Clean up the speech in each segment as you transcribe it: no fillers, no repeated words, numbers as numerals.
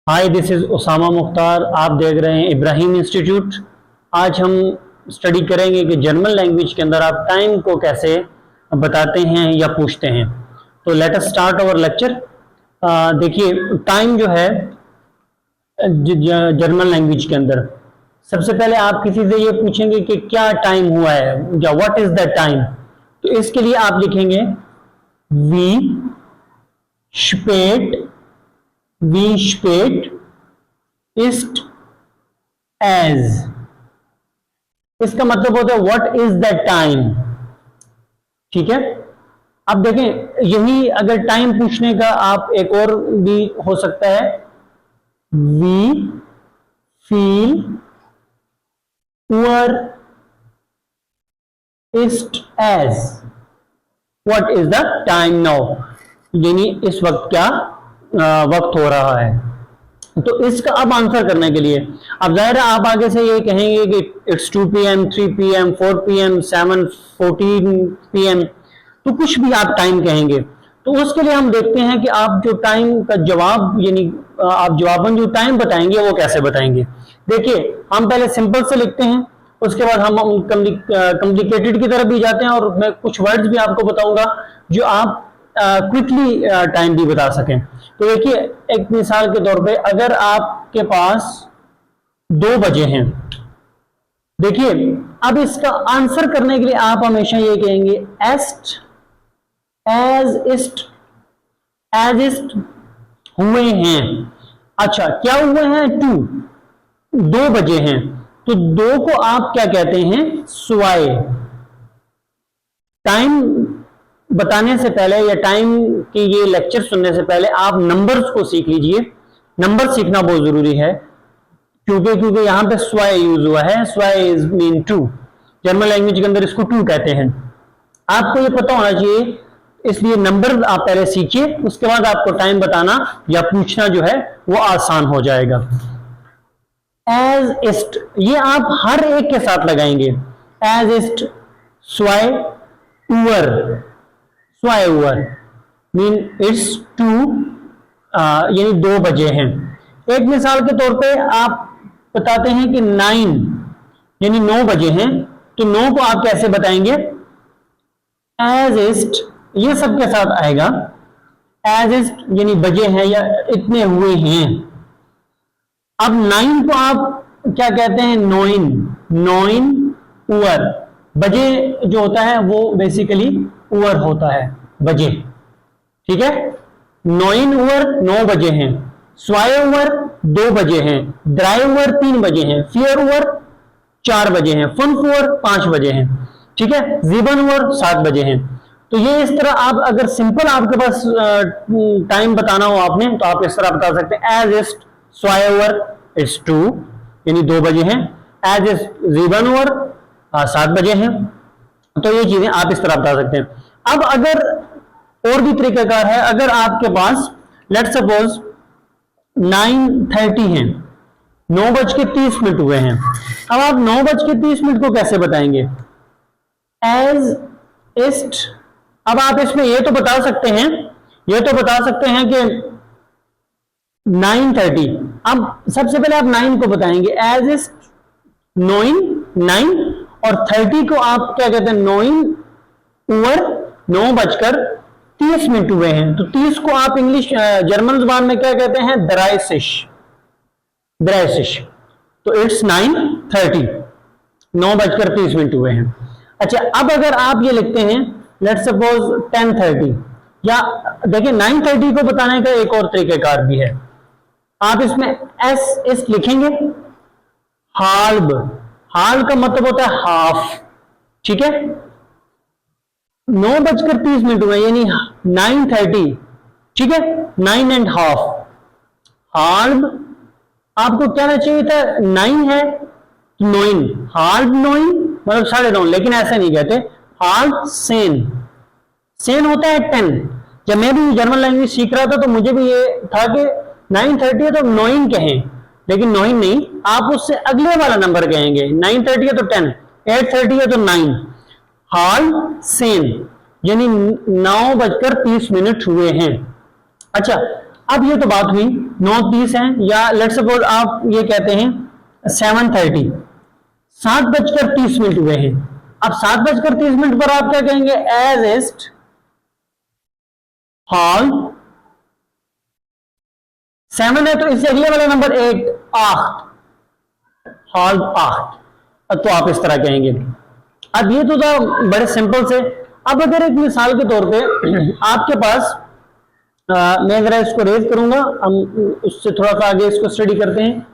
Hi, this is Usama Mukhtar. आप देख रहे हैं इब्राहिम इंस्टीट्यूट। आज हम स्टडी करेंगे कि जर्मन लैंग्वेज के अंदर आप टाइम को कैसे बताते हैं या पूछते हैं। तो let us start our lecture. देखिए, टाइम जो है जर्मन लैंग्वेज के अंदर, सबसे पहले आप किसी से ये पूछेंगे कि क्या टाइम हुआ है या व्हाट इज द टाइम। तो इसके लिए आप लिखेंगे वी स्पेट wie spät ist es। इसका मतलब होता है व्हाट इज द टाइम। ठीक है। अब देखें, यही अगर टाइम पूछने का आप एक और भी हो सकता है, we feel your east as what is the time now, यानी इस वक्त क्या वक्त हो रहा है। तो इसका अब आंसर करने के लिए अब जाहिर है आप आगे से ये कहेंगे कि it's 2 PM 3 PM 4 PM 7:14 PM, तो कुछ भी आप टाइम कहेंगे। तो उसके लिए हम देखते हैं कि आप जो टाइम का जवाब, यानी आप जवाबन जो टाइम बताएंगे वो कैसे बताएंगे। देखिए, हम पहले सिंपल से लिखते हैं, उसके बाद हम कॉम्प्लिकेटेड की तरफ भी जाते हैं, और मैं कुछ वर्ड्स भी आपको बताऊंगा जो आप क्विकली टाइम भी बता सकें। तो देखिए, एक मिसाल के तौर पे अगर आपके पास 2 बजे हैं, देखिए अब इसका आंसर करने के लिए आप हमेशा ये कहेंगे एस्ट एज इस्ट हुए हैं। अच्छा, क्या हुए हैं? 2 बजे हैं, तो 2 को आप क्या कहते हैं? सुवाए। टाइम बताने से पहले या टाइम की ये लेक्चर सुनने से पहले आप नंबर्स को सीख लीजिए। नंबर सीखना बहुत जरूरी है, क्योंकि यहां पे स्वाय यूज हुआ है। स्वाय इज मीन 2, जर्मन लैंग्वेज के अंदर इसको 2 कहते हैं। आपको ये पता होना चाहिए, इसलिए नंबर आप पहले सीखिए, उसके बाद आपको टाइम बताना या पूछना जो है वो आसान हो जाएगा। एज इस्ट, ये आप हर एक के साथ लगाएंगे। एज इस्ट, स्वाय उवर, स्वाय उवर मीन इट्स 2, यानी 2 बजे हैं। एक मिसाल के तौर पे आप बताते हैं कि 9 यानी 9 बजे हैं, तो 9 को आप कैसे बताएंगे? एज इस्ट, ये सबके साथ आएगा। एज इस्ट यानी बजे हैं या इतने हुए हैं। अब 9 को आप क्या कहते हैं? 9 उवर, बजे जो होता है वो बेसिकली उवर होता है, बजे। ठीक है। 9 उवर 9 बजे हैं, स्वाय उवर 2 बजे हैं, ड्राई उवर 3 बजे हैं, फियर उवर 4 बजे हैं, फन उवर 5 बजे हैं। ठीक है। जीबन उवर 7 बजे हैं। तो ये इस तरह आप अगर सिंपल आपके पास टाइम बताना हो आपने, तो आप इस तरह बता सकते हैं एज इस्ट स्वाय उवर इट्स 2 यानी 2 बजे हैं। एज इस्ट जीबन उवर 7 बजे हैं। तो ये चीजें आप इस तरह बता सकते हैं। अब अगर और भी तरीकाकार है, अगर आपके पास लेट सपोज 9:30 हैं, 9:30 हुए हैं, अब आप 9:30 को कैसे बताएंगे? एज इस्ट, अब आप इसमें ये तो बता सकते हैं कि 9:30। अब सबसे पहले आप 9 को बताएंगे एज इस्ट 9, और 30 को आप क्या कहते हैं? 9 उवर 9:30 हुए हैं। तो 30 को आप इंग्लिश जर्मन जुबान में क्या कहते हैं? द्राइसिश। तो इट्स 9:30, 9:30 हुए हैं। अच्छा, अब अगर आप ये लिखते हैं लेट सपोज 10:30, या देखिए 9:30 को बताने का एक और तरीकेकार भी है। आप इसमें इस लिखेंगे, हाल्ब, हाल का मतलब होता है हाफ। ठीक है। 9:30 हुए यानी 9:30। ठीक है। 9.5, हाल्ब आपको कहना चाहिए था 9 है, 9, हाल्ब 9 मतलब 9.5, लेकिन ऐसा नहीं कहते। हाल्ब सेन होता है 10। जब मैं भी जर्मन लैंग्वेज सीख रहा था तो मुझे भी ये था कि 9:30 है तो 9 कहें, लेकिन 9 नहीं, आप उससे अगले वाला नंबर कहेंगे। 9:30 है तो 10, 8:30 है तो 9। हाल सेन यानी 9:30 हुए हैं। अच्छा, अब ये तो बात हुई 9:30 है, या लेट्स सपोज आप ये कहते हैं 7:30, 7:30 हुए हैं। अब 7:30 पर आप क्या कहेंगे, एज इस्ट हॉल 7 है तो इससे अगले वाला नंबर 8 8, हॉल 8, तो आप इस तरह कहेंगे। अब ये तो था बड़े सिंपल से। अब अगर एक मिसाल के तौर पे आपके पास मैं जरा इसको रेज करूंगा, हम उससे थोड़ा सा आगे इसको स्टडी करते हैं।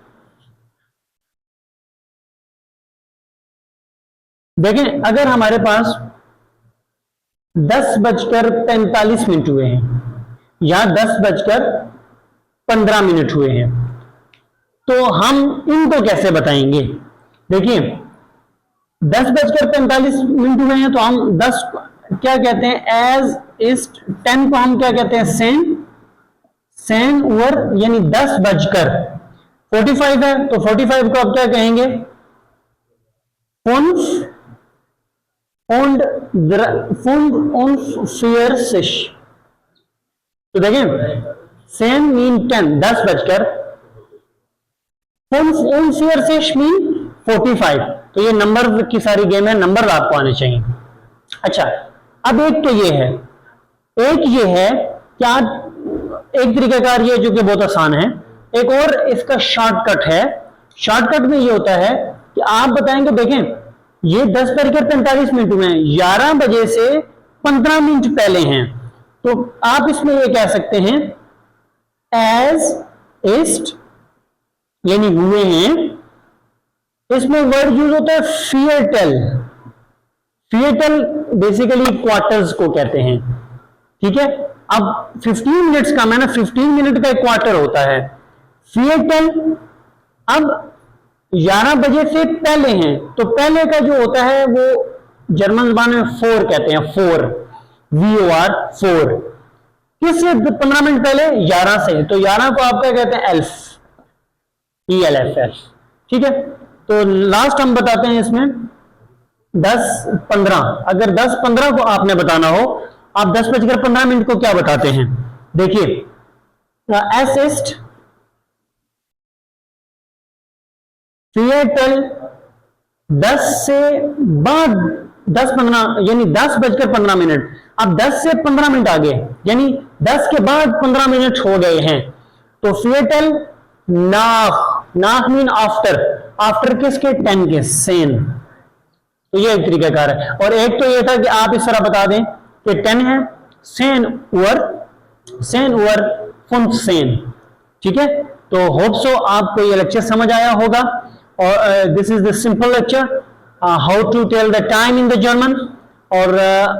देखें, अगर हमारे पास 10:45 हुए हैं या 10:15 हुए हैं, तो हम इनको कैसे बताएंगे? देखिए 10:45 हुए हैं तो हम 10 क्या कहते हैं, एज इस्ट 10 को हम क्या कहते हैं, सेन ओवर, यानी 10:45 है तो 45 को आप क्या कहेंगे, फ़ुंफ़ियर्सिश। तो देखें सेन मीन 10, 10:00, फ़ुंफ़ियर्सिश मीन 45। तो ये नंबर की सारी गेम है, नंबर आपको आने चाहिए। अच्छा, अब एक तो ये है, एक ये है क्या, एक तरीकाकार ये जो कि बहुत आसान है, एक और इसका शॉर्टकट है। शॉर्टकट में ये होता है कि आप बताएंगे, देखें ये 10:45 हुए हैं, 11 बजे से 15 मिनट पहले हैं, तो आप इसमें ये कह सकते हैं एज ईस्ट, यानी हुए हैं। इसमें वर्ड यूज होता है फिएटल। फिएटल बेसिकली क्वार्टर्स को कहते हैं, ठीक है। अब 15 मिनट्स का मैंने 15 मिनट का एक क्वार्टर होता है फिएटल। अब 11 बजे से पहले हैं, तो पहले का जो होता है वो जर्मन जबान में 4 कहते हैं, 4 VOR 4। किससे 15 मिनट पहले, 11 से, तो 11 को आप क्या कहते हैं, एल्फ, ELF, ठीक है। तो लास्ट हम बताते हैं इसमें 10:15। अगर 10:15 को आपने बताना हो, आप 10:15 को क्या बताते हैं, देखिए एसिस्ट फिएटल 10 से बाद 10:15, यानी 10:15। अब 10 से 15 मिनट आगे, यानी 10 के बाद 15 मिनट हो गए हैं, तो फिएटल नाख मीन आफ्टर, आफ्टर किसके, 10 के, सेन। तो ये एक तरीकाकार है। और एक तो ये था कि आप इस तरह बता दें कि 10 है, सेन ओवर फुंफ़सेन, ठीक है। तो होप सो आपको ये लेक्चर समझ आया होगा। और this is the simple lecture how to tell the time in the German. और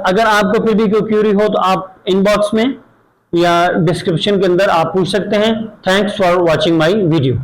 अगर आपको फिर भी कोई क्यूरी हो तो आप इनबॉक्स में या डिस्क्रिप्शन के अंदर आप पूछ सकते हैं। Thanks for watching my video.